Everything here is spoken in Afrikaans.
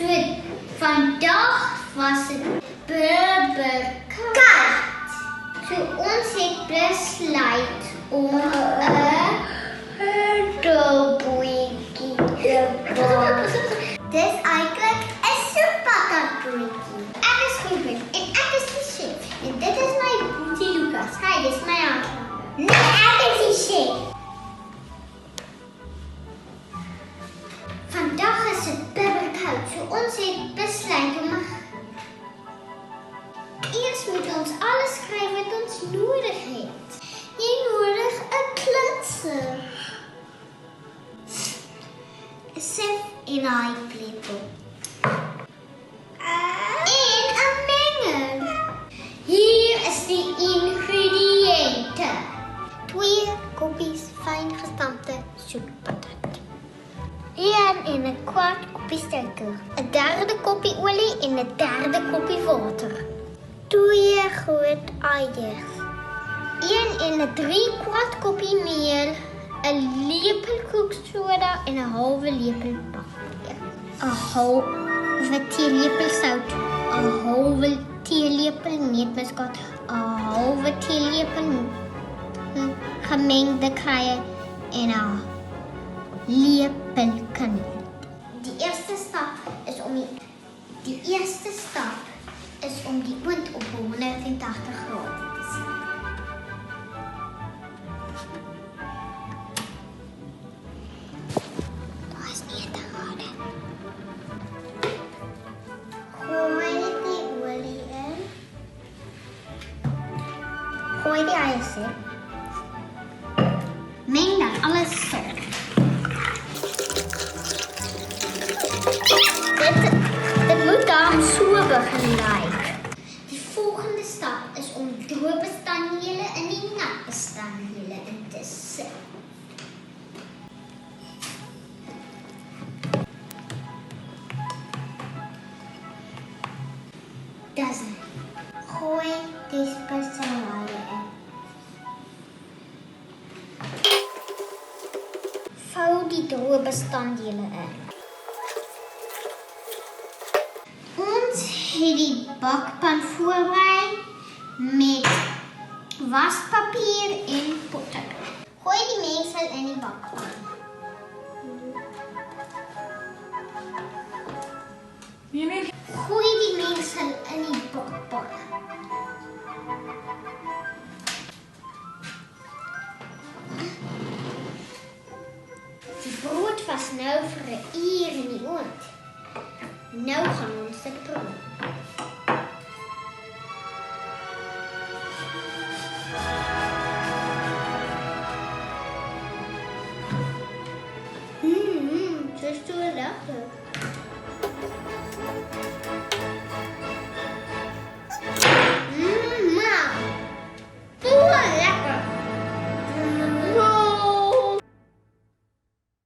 So vandag was dit bibberkoud. So ons het besluit om 'n doughbootjie te bak. Dis eintlik 'n soeppatatjie. Ek is Ruben en ek is die chef. En dit is my boetie Lucas. Hy is my handlanger. Nee, ek is die chef. Vandag is dit bibberkoud, so ons het besluit om eers moet ons alles skryf wat ons nodig het. Jy nodig 'n klitser, 'n sif en 'n eetlepel. En 'n menger. Hier is die ingrediënte. 2 koppies fyn gestampte soetpotato. 1 en 'n kwart koppie suiker, 'n derde koppie olie en 'n derde koppie water. 2 groot eiers. 1 en 'n 3/4 koppie meel, 'n lepel koeksoda en 'n halwe lepel paprika. 'n halwe teelepel sout, 'n halwe teelepel neutmuskaat, 'n halwe teelepel gemengde kruie en 'n lepel kaneel. Die eerste stap is om die oond op 180 grade te sit. Daar is 90 grade. Gooi die olie in. Gooi die eiers in. Meng dan alles saam. Dit moet dan so begin lyk. Die volgende stap is om droë bestanddele in die nat bestanddele in te sit. Dis. Gooi die spesiale in. Vou die droë bestanddele in. Ons het die bakpan voorberei met waspapier en botter. Gooi die mengsel in die bakpan. Gooi die mengsel in die bakpan. Die brood was nou vir 'n uur in die oond. Nou gaan ons dit proe. Dit is zo lekker.